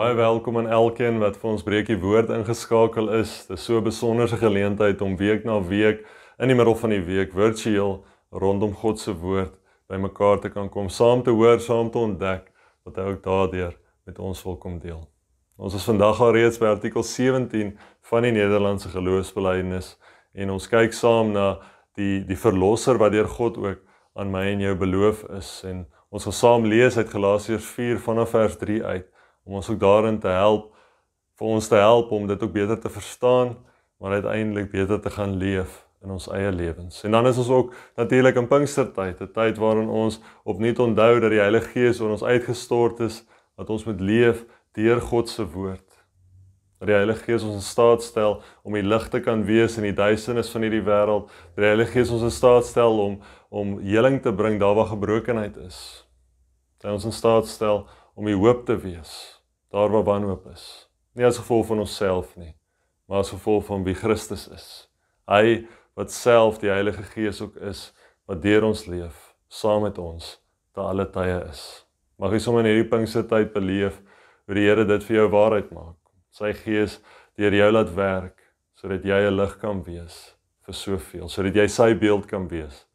Baie welkom aan elkeen wat vir ons Breekie Woord ingeskakel is. Dit is so 'n besonderse geleentheid om week na week, in die middel van die week, virtueel rondom God se woord by mekaar te kan kom, saam te hoor, saam te ontdek, wat hy ook daardeur met ons wil kom deel. Ons is vandag al reeds by artikel 17 van die Nederlandse geloofsbelijdenis en ons kyk saam na die verlosser wat deur God ook aan my en jou beloof is. En ons gaan saam lees uit Galasiërs 4 vanaf vers 3 uit, om ons ook daarin te help, vir ons te help om dit ook beter te verstaan, maar uiteindelik beter te gaan leef in ons eie lewens. En dan is ons ook natuurlik in Pinkstertyd, 'n tyd waarin ons opnuut onthou dat die Heilige Gees oor ons uitgestort is, dat ons moet leef deur God se woord. Dat die Heilige Gees ons in staat stel om die lig te kan wees in die duisternis van hierdie wêreld, dat die Heilige Gees ons in staat stel om heling te bring daar waar gebrokenheid is. Dat hy ons in staat stel om die hoop te wees, daar waar wanhoop is. Nie as gevolg van onsself nie, maar as gevolg van wie Christus is. Hy wat self die Heilige Gees ook is, wat deur ons leef, saam met ons, te alle tye is. Mag jy sommer in hierdie Pinkstertyd beleef, hoe die Here dit vir jou waarheid maak. Sy Gees deur jou laat werk, sodat jy 'n lig kan wees vir soveel, sodat jy sy beeld kan wees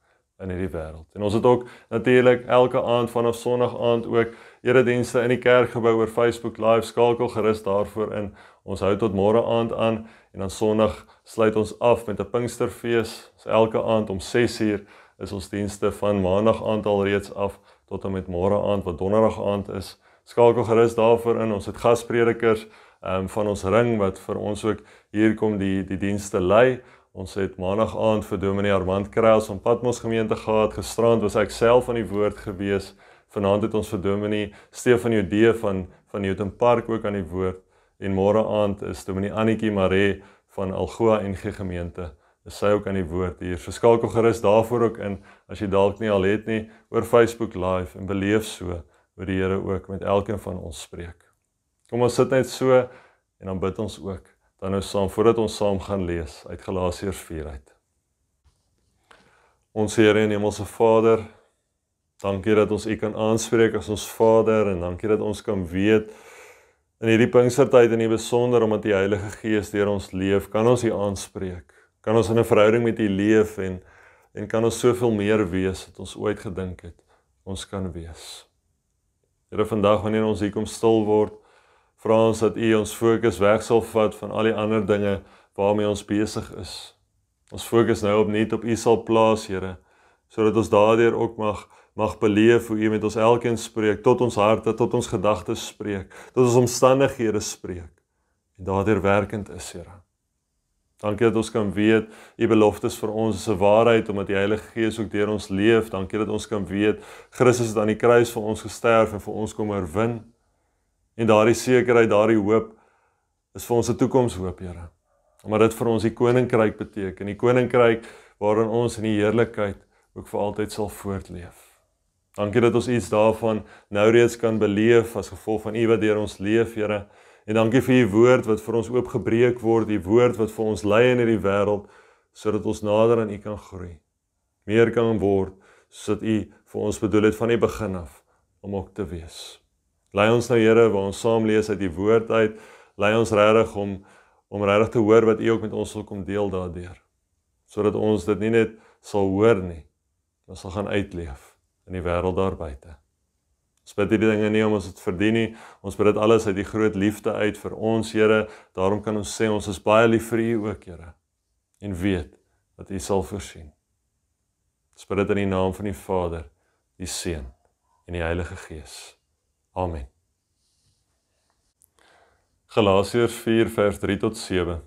in hierdie wêreld. En ons het ook natuurlik elke aand vanaf Sondag aand ook eredienste in die kerkgebou oor Facebook Live, skakel gerus daarvoor in. Ons hou tot môre aand aan en dan Sondag sluit ons af met 'n Pinksterfees. So elke aand om 6:00 is ons dienste van Maandag aand al reeds af tot en met môre aand wat Donderdag aand is. Skakel gerus daarvoor in. Ons het gaspredikers van ons ring wat vir ons ook hier kom die dienste lei. Ons het Maandag aand vir Dominee Armand Kraus van Patmos gemeente gehad. Gisterand was ek self aan die woord gewees. Vanaand het ons vir Dominee Stefan Judee van Newton Park ook aan die woord. En môre aand is Dominee Annetjie Maree van Algoa NG gemeente. Is sy ook aan die woord hier. So skakel gerus daarvoor ook in, as jy dalk nie al het nie, oor Facebook Live en beleef so, hoe die Here ook met elkeen van ons spreek. Kom ons sit net so, en dan bid ons ook, dan nou saam, voordat ons saam gaan lees, uit Galasiërs 4 uit. Ons Here en Hemelse Vader, dankie dat ons U kan aanspreek as ons Vader, en dankie dat ons kan weet, in hierdie Pinkstertyd in die besonder, omdat die Heilige Gees deur ons leef, kan ons U aanspreek, kan ons in 'n verhouding met U leef, en kan ons soveel meer wees, wat ons ooit gedink het, ons kan wees. Here, vandag wanneer ons hier kom stil word, vra ons dat U ons fokus weg sal vat van al die ander dinge waarmee ons besig is. Ons fokus nou opnuut op U sal plaas, Here, sodat ons daardeur ook mag beleef hoe U met ons elkeen spreek, tot ons harte, tot ons gedagtes spreek, tot ons omstandighede spreek, en daardeur werkend is, Here. Dankie dat ons kan weet, U beloftes vir ons is 'n waarheid, omdat die Heilige Gees ook deur ons leef. Dankie dat ons kan weet, Christus het aan die kruis vir ons gesterf en vir ons kom oorwin. En daardie sekerheid, daardie hoop, is vir ons 'n toekomshoop, Here. Omdat dit vir ons die koninkryk beteken, die koninkryk waarin ons in die heerlikheid ook vir altyd sal voortleef. Dankie dat ons iets daarvan nou reeds kan beleef as gevolg van U wat deur ons leef, Here. En dankie vir U woord wat vir ons oopgebreek word, die woord wat vir ons lei in hierdie wêreld, sodat ons nader aan U kan groei. Meer kan word, sodat U vir ons bedoel het van die begin af, om ook te wees. Lei ons nou, Here, waar ons saam lees uit die woord uit, lei ons regtig om regtig te hoor wat U ook met ons wil kom deel daardeur. Sodat ons dit nie net sal hoor nie, maar sal gaan uitleef in die wêreld daar buite. Ons bid hierdie dinge nie om ons dit verdien nie, ons bid dit alles uit die groot liefde uit vir ons, Here. Daarom kan ons sê, ons is baie lief vir U ook, Here, en weet dat U sal voorsien. Ons bid dit in die naam van die Vader, die Seun en die Heilige Gees. Amen. Galasiërs 4 vers 3 tot 7.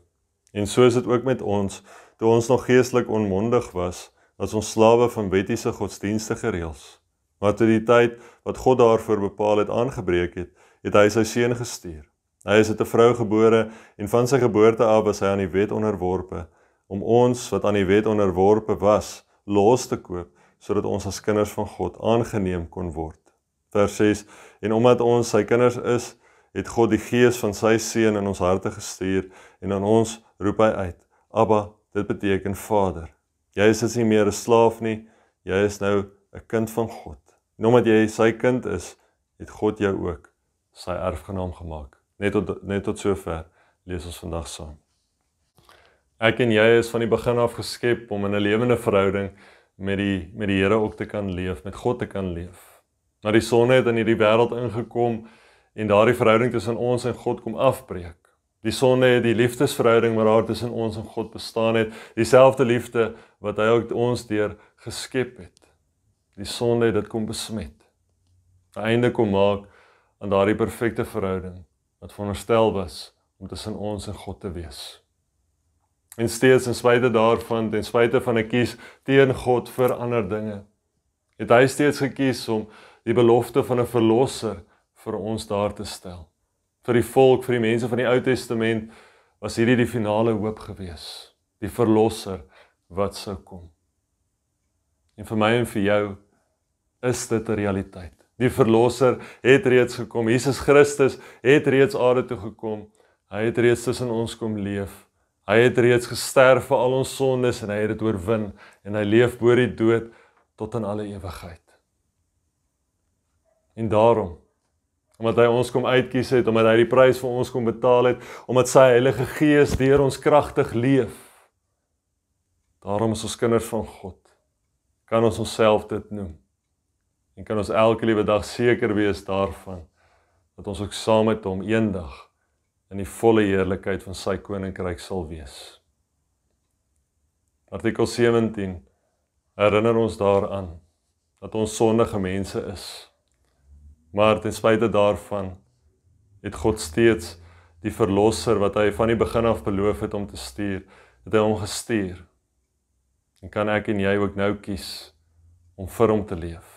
En so is dit ook met ons, toe ons nog geestelik onmondig was, as ons slawe van wettiese godsdienstige reëls. Maar toe die tyd wat God daarvoor bepaal het aangebreek het, het hy sy seun gestuur. Hy is uit 'n vrou gebore en van sy geboorte af was hy aan die wet onderworpe, om ons wat aan die wet onderworpe was, los te koop, sodat ons as kinders van God aangeneem kon word. Vers 6, en omdat ons sy kinders is, het God die Gees van sy Seun in ons harte gestuur, en aan ons roep hy uit, Abba, dit beteken Vader. Jy is nie meer 'n slaaf nie, jy is nou 'n kind van God. En omdat jy sy kind is, het God jou ook sy erfgenaam gemaak. Net tot sover lees ons vandag saam. Ek en jy is van die begin af geskep om in 'n lewende verhouding met die Here ook te kan leef, met God te kan leef. Maar die sonde het in hierdie wêreld ingekom en daardie verhouding tussen ons en God kom afbreek. Die sonde het die liefdesverhouding wat daar tussen ons en God bestaan het, dieselfde liefde wat hy ook ons deur geskep het. Die sonde het dit kom besmet. 'n einde kom maak aan daardie perfekte verhouding wat veronderstel was om tussen ons en God te wees. En steeds ten spyte daarvan, ten spyte van 'n kies teen God vir ander dinge, het hy steeds gekies om die belofte van 'n verlosser vir ons daar te stel. Vir die volk, vir die mense van die Ou Testament, was hierdie die finale hoop gewees. Die verlosser wat sou kom. En vir my en vir jou is dit 'n realiteit. Die verlosser het reeds gekom. Jesus Christus het reeds aarde toe gekom. Hy het reeds tussen ons kom leef. Hy het reeds gesterf vir al ons sondes en hy het dit oorwin. En hy leef bo die dood tot in alle ewigheid. En daarom, omdat hy ons kom uitkies het, omdat hy die prys vir ons kom betaal het, omdat sy Heilige Gees deur ons kragtig leef, daarom is ons kinders van God. Kan ons onsself dit noem. En kan ons elke liewe dag seker wees daarvan, dat ons ook saam met hom eendag in die volle heerlikheid van sy koninkryk sal wees. Artikel 17 herinner ons daaraan, dat ons sondige mense is. Maar ten spyte daarvan, het God steeds die verlosser wat hy van die begin af beloof het om te stuur, het hy hom gestuur. En kan ek en jy ook nou kies om vir hom te leef,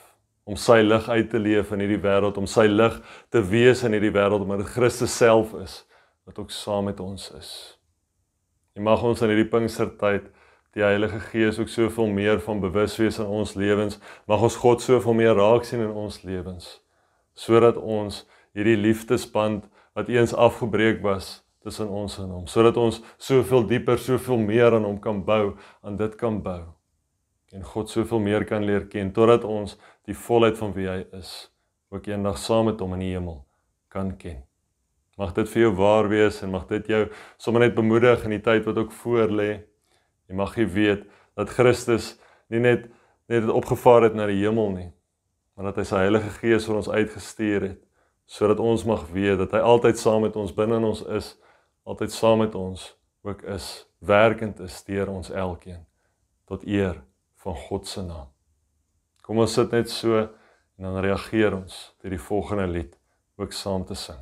om sy lig uit te leef in hierdie wêreld, om sy lig te wees in hierdie wêreld, omdat dit Christus self is, wat ook saam met ons is. En mag ons in hierdie Pinkstertyd die Heilige Gees ook soveel meer van bewus wees in ons lewens, mag ons God soveel meer raak sien in ons lewens, sodat ons hierdie liefdesband wat eens afgebreek was tussen ons en hom, sodat ons soveel dieper, soveel meer aan hom kan bou, aan dit kan bou, en God soveel meer kan leer ken, totdat ons die volheid van wie hy is, ook eendag saam met hom in die hemel kan ken. Mag dit vir jou waar wees, en mag dit jou sommer net bemoedig in die tyd wat ook voor lê. En mag jy weet, dat Christus nie net het opgevaar het na die hemel nie, maar dat hy sy Heilige Gees vir ons uitgestuur het, sodat ons mag weet, dat hy altyd saam met ons binne in ons is, altyd saam met ons ook is, werkend is deur ons elkeen, tot eer van God se naam. Kom ons sit net so, en dan reageer ons deur die volgende lied ook saam te sing.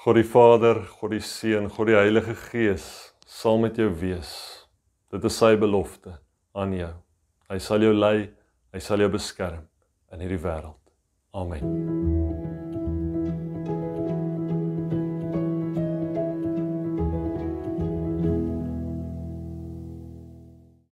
God die Vader, God die Seun, God die Heilige Gees sal met jou wees. Dit is sy belofte aan jou. Hy sal jou lei, hy sal jou beskerm in hierdie wêreld. Amen.